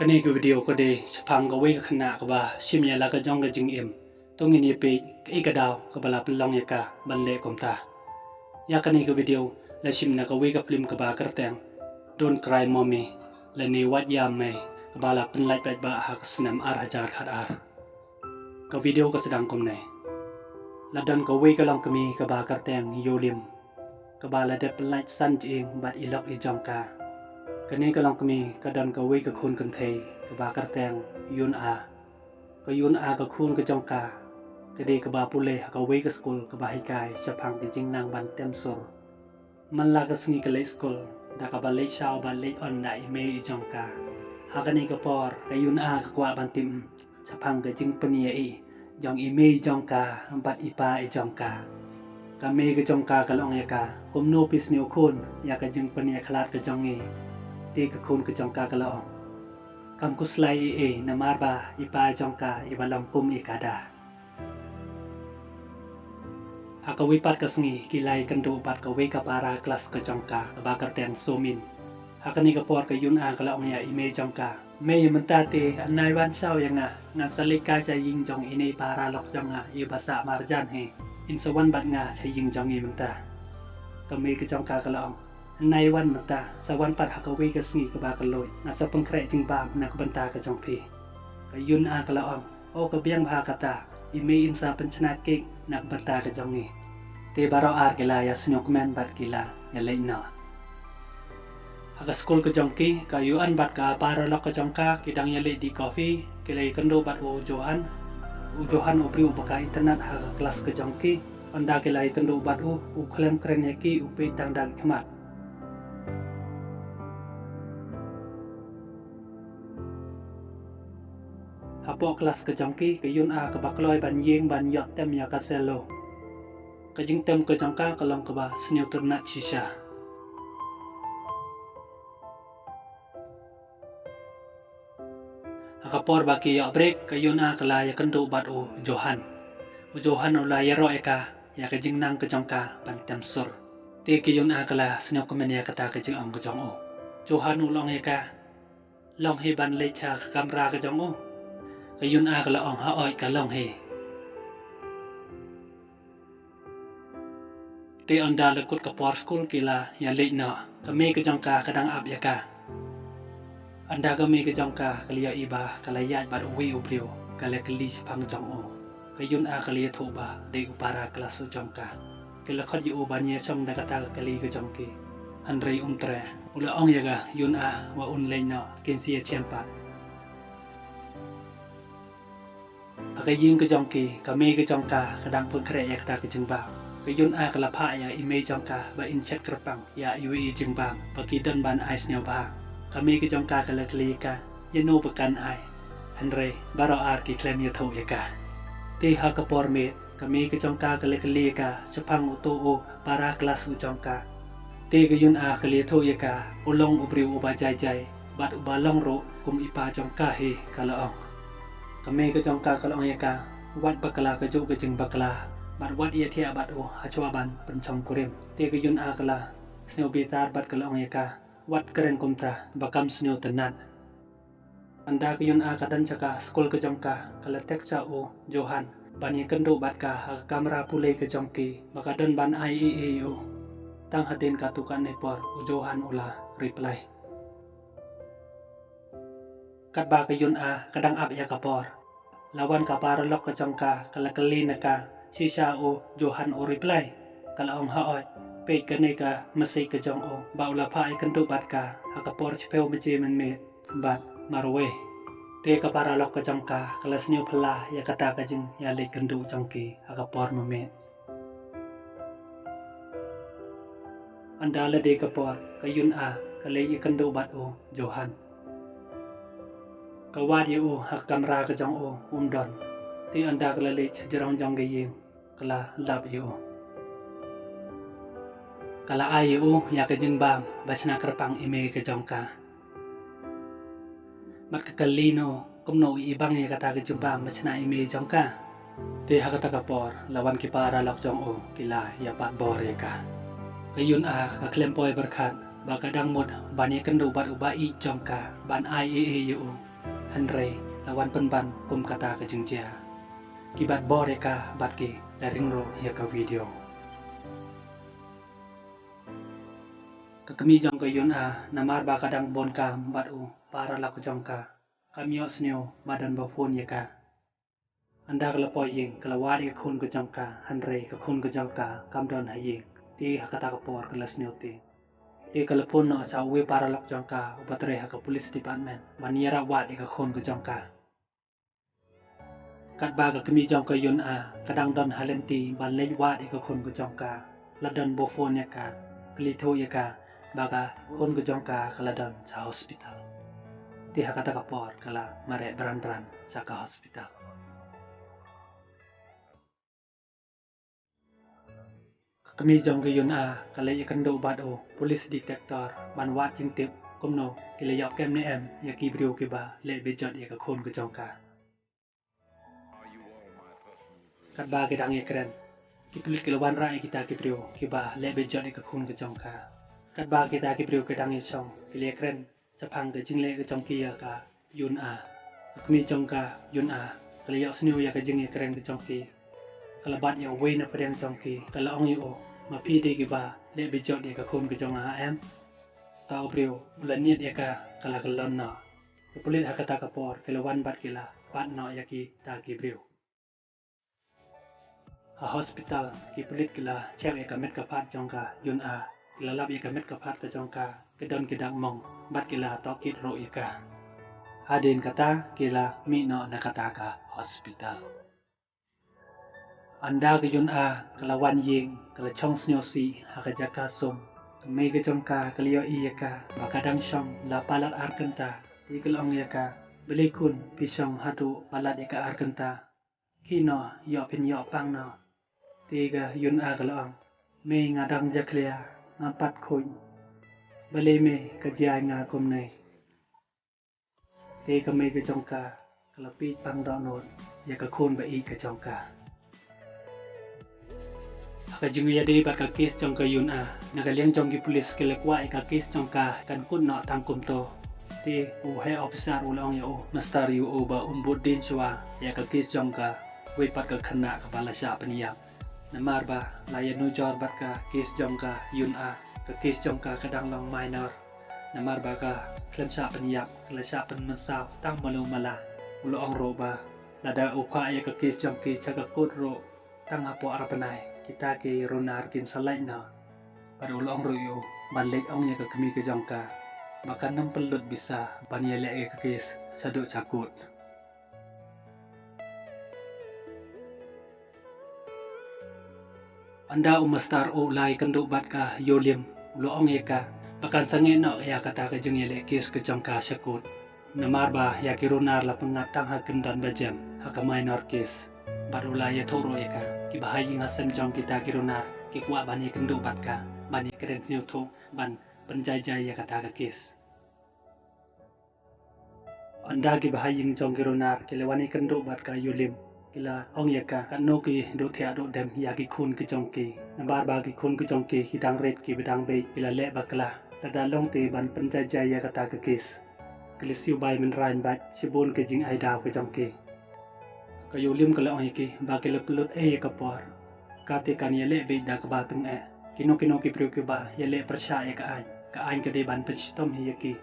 Kani ke video ko de sepang ka wei ka khana ka ba sim ya la ka jong ka jing em tong ni pe ka ka daw ka bala pelong ya ka ban le kom ta ya kani ke video la sim na ka wei ka film ka ba kar teng don't cry mommy la ni wat ya mai ka bala pen lai pa ba ha ka snam ar hajar khat ar ka video ka sedang kom nai la don ka wei ka long ka mi ka ba kar teng yo lim ka ba la de pen lai san jing bat i lok i jong ka kani ka long kami ka dan ka wei ka khun kan thei ka ba kar teng yun a ka khun ka jong ka de ka ba pule ka wei ka school ka ba hai kai chapang ki jing nang ban tem sur man la ka sngi ka le school da ka ba le shao ba le on na i me i jong ka ha kani ka por ka yun a ka kwa ban tim chapang ka jing pania i jong i me i jong ka bat i pa i jong ka ka me ka jong ka ka long ya ka kum no pis ni khun ya ka jing pania khlat ka jong i ti ka khun ka jong ka ka laong kam ku slai e na mar ba i pa jong ka i ba long kum i ka da ha ka wi pat ka sngi ki lai kan do pat ka we ka para class ka jong ka ba ka teng so min ha ka ni ka por ka yun a ka laong ya i me jong ka me man ta te an nai wan sao yang nga sali ka cha ying jong i nei para lok jong i ba sa mar jan he in so wan bat nga cha ying jong i man ta ka me ka jong ka ka laong nayวันมันตาสวรรค์ปัดหักเวกสงีกบากลอยนาสะปังแคร์จิงบามนักบันตากระจงพีกยุนอากละอองโอกระเบียงพากตาอิเมอินซาเป็นชนะเก่งนักบันตากระจงนี้เตบารออาร์กีฬายาสนุกแมนบัดกีฬายาเล่นนอหักสกุลกระจงกีกยุอันบัดกาปารลอกกระจงกากิดังยาเล่ดีกาแฟกิเลยกันโดบัดโอโจฮันอุปริอุปการอินเทอร์เน็ตหักคลาสกระจงกีอันดากิเลยกันโดบัดอุเคลมเครนยากีอุปตังดังขมัดpok kelas ke jongki ke yun a ke bakloi ban yeng ban yot tem ya ka selo ke jing tem ke jongka ke long ke ba sniu ternak shisha ka por ba ki ya break ke yun a ke la ya kendo bat o johan o la ya ro eka ya ke jing nang ke jongka ban tem sur te ke yun a ke la sniu ke men ya ka ta ke jing ong ke jong o johan o long eka long he ban le cha kamera ke jong o ka yun a ka la ong ha oi ka long he te onda le kut ka por school kila ya le no ka me ka jong ka kadang ap ya ka anda ka me ka jong ka kaliya iba kala ya ba wi ubriu kala kali pang jong o ka yun a kaliya tho ba de upara kelas jong ka kala khot yu ba nya chong da ka ta kali ka jong ki andre tre ula ong ya ga yun a wa un le no ken sia chempa ka ying ka jong ki ka me ka jong ka kadang pun kre ya ta ka jing ba ka yun a ka la pha ya i me jong ka ba in check krapang ya yu i jing ba pa ki dan ban ai sneo ba ka me ka jong ka ka la kli ka ya no ba kan ai andre baro ar ki klem ya tho ya ka te ha ka por me ka me ka jong ka ka la kli ka chapang o to o para class u jong ka te ka yun a ka le tho ya ka o long u briu u ba jai jai bat u ba long ro kum i pa jong ka he ka la ong kami ke jong ka kalong ya ka wat bakala ke ju ke jing bakala bat wat ia thia bat o hachwa ban penchong kurim te ke yun a kala sneu bitar bat kalong ya ka wat keren kumta bakam sneu tenan anda ke yun a kadan chaka skol ke jong ka kala tek cha o johan ban ye kendo bat ka kamera pule ke jong ki bakadan ban IEA o tang hadin ka tukan ne por o johan ula reply kat ba ka yun a kadang ap ya kapor lawan ka para lok ka jong ka kala kali na ka shisha o johan o reply kala ong ha oi pe ka ne ka masay ka jong o ba ula pa ai kan tu bat ka ha kapor chpeu me je men me bat marwe te ka para lok ka jong ka kala sniu phla ya kata ka jing ya le kan du jong ki ha kapor ma me anda le de kapor ka yun a kala ye kan du bat o johan ka wad yu hak kamera ka jong o don ti anda ka le jarong jong ge yin kala lab yu kala ai yu ya ka jing bam bachna krapang ime ka jong ka mat ka kalino kum no i bang ya ka ta ka jing bam bachna ime jong ka te ha ka ta ka por lawan ki para lok jong o kila ya pat bor ya ka kayun a ka klem poi berkat ba kadang mod ban ye kan do bat u ba i jong ka ban IEA yu Henry lawan penban kum kata ke jengja. Kibat boreka batki dari ringro ya ke video. Kekemi jong ke yun namar ba kadang bon ka batu para laku jong ka. Kami yok sneo badan bafun ya ka. Anda kelepoy ying kelawari ke kun ke jong ka. Henry ke kun ke jong ka kamdon haying. Ti hakata kapor ke las sneo ti. Ti kelepon no cawe para laku jong ka ubatre ha ke police department. Maniara wat ke kun ke jong ka. Kat ba ke kemi jong ke yun kadang don halenti ban lej wat ke kun ke jong ka. Ladon bofon ya ka. Kelito ya ka. Baga kun ke jong ka keladon sa hospital. Ti hakata kapor kala mare beran-beran sa ka hospital. Kami jong ke yun kala ikan do bad police detector ban wat jing tip kumno kila yok kem ne em ya ki brio ke ba le bejot ya ka kun ke jong ka. Kat ba ke dang keren. Ki tulis kila wan rai kita ki brio ke ba le bejot ya ka kun ke jong ka. Kat ba kita ki brio ke dang chong kila keren sapang ke jing le ke jong ki ya ka yun Kami jong ka yun kala yok sneu ya ka jing ya keren ke jong ki. Kala bat ya we na pedang jong ki kala ong yo ma pi de ki ba le bejot ya ka kun ke jong em. Tau brio ulan niat ya ka kala kelon na. Kepulit hakata kapor kala wan bat kila bat no ya ki ta ki brio. Hospital ki pulit kila cek ya ka met ka pat jong ka yun kila lap ya ka met ka pat ka jong ka kedon kedang mong bat kila tokit ro ya ka. Hadin kata kila mi no na kata ka hospital. Anda ke yun kala wan ying kala chong snyo si hakajaka som. May ke jong ka kaliyo iya ka bakadang syong la palat arkenta ikelong ya ka belikun pisong hatu palat ya ka arkenta kino yo pin yo pang no tiga yun kalong may ngadang jaklia ngapat kun bale me kajai nga kum nei tiga may ke jong ka kala pi pang do not ya ka kun ba i ke jong ka. Kajing ya dei bat ka kes jong ka yun nagaliang jong ki pulis kele kwa ka kes jong ka kan kun no tangkum to ti he officer ulong ya master yu ba umbut din chwa ya ka kes jong ka we pat ka khana ka bala sha paniya namar ba la ya nu jor bat ka kes jong ka yun ka kes jong ka kadang long minor namar ba ka klan sha paniya kala sha pan masa tang malu mala ulong ro ba lada upha ya ka kes jong ki chaka kut ro tang hapo arapanai kita ke ronar kin salai na pada ulong royo balik ong ya ke kemi ke jongka bahkan nam pelut bisa ban ya lek ke kes saduk cakut. Anda umastar o lai kenduk bat ka yolim ulo ong ya ka bahkan sange no ya kata ke jeng ya lek kes ke jongka cakut namar ba ya ki ronar la pengatang hakin dan bajam hak minor kes baru la ya thoro ya ka ki bahai ngasem jong kita ki ronar ki kwa bani kenduk bat ka bani keren nyu tho ban penjajai ya kata ka kes. Anda ki bahai jong ki ronar ki lewani kenduk bat ka yolim kila ong ya ka no ki do thia do dem ya ki khun ki jong ki nabar ba ki khun ki jong ki hidang red ki bidang be kila le bakla tada long te ban penjajai ya kata ka kes kilisiu bai men rain bat sibun ke jing ai daw ke jong ki kayo lim kala ong iki ba kila pelut ka por kate kan yele be da ka ba tung kino ki priu ke ba yele persya ka ai ke de ban pechtom hi ki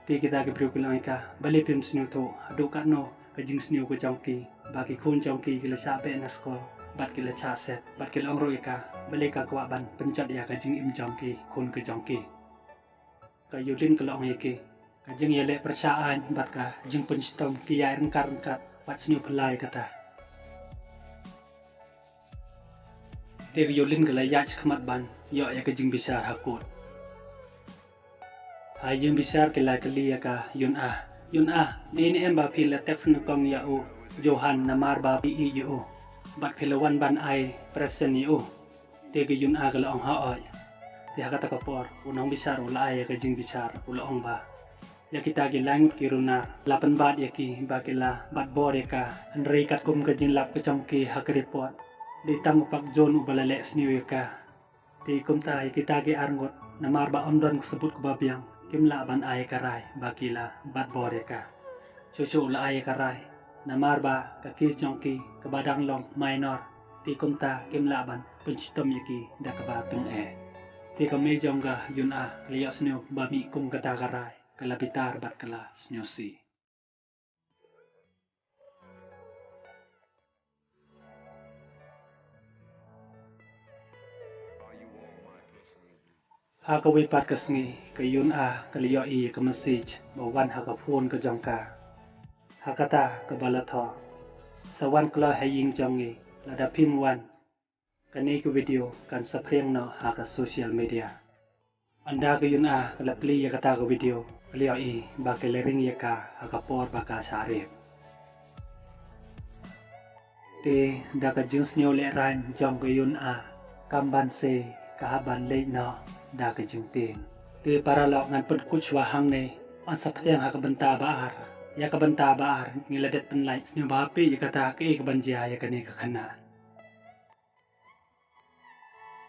ti kita ke priu kala ka bale pim snu to adu ka no ka jing snu ko jong ki ba ki khun jong ki kila sa be na sko bat kila cha set bat kila ong ro ka bale ka kwa ban penchat ya ka jing im jong ki khun ke jong ki kayo lim kala ong iki ka jing yele persya bat ka jing pechtom ki ya rengkar pat sinu pelai kata. Tegi yolin kala yach khmat ban yo ya ke jing bisar hakut. Ha jing bisar kala kali ya ka yun ni em ba phil la tek snu kong ya Johan namar ba pi yo bat philawan ban ai presen yo tegi yun kala ong ha oi ti hakata kapor unong bisar ula ya ke jing bisar ula ong ba ya kita ki langut ki runa lapan bat ya ki bakila bat bor ya ka andrei kat kum ka jin lap ka chong ki hak report di tang pak jon ubalale sniu ya ka ti kum ta kita ki arngot namar ba omdon sebut ku babiang kim la ban ai karai bakila bat bor ya ka cucu la ay karai namar ba ka ki jongki ka badang long minor ti kumta kim laban punchitom yaki da ka ba tung ti ka me jongga yun a liya snyo ba mi kum ka da karai ka labitar bat kala snyo si ha ka wi pat ka sngi ka yun a ka liya I ka message ba wan ha ka phone ka jongka ha ka ta ka bala tho sa wan kla ha ying jongi la da phim wan ka ni ka video kan sa preng no ha ka social media anda ka yun a ka la pli ya ka ta ka video ka liya I ba ka le ring ya ka ha ka por ba ka sare te da ka jing snyo le ran jong ka yun a kam ban se ka ha ban le no da ka jing tin te para lo ngan put kuch wa hang ne an sa preng ha ka banta ba ar ya ka banta ba ar ngiladet pen lai snyo ba pe ya ka ta ka ban ja ya ka ne ka khana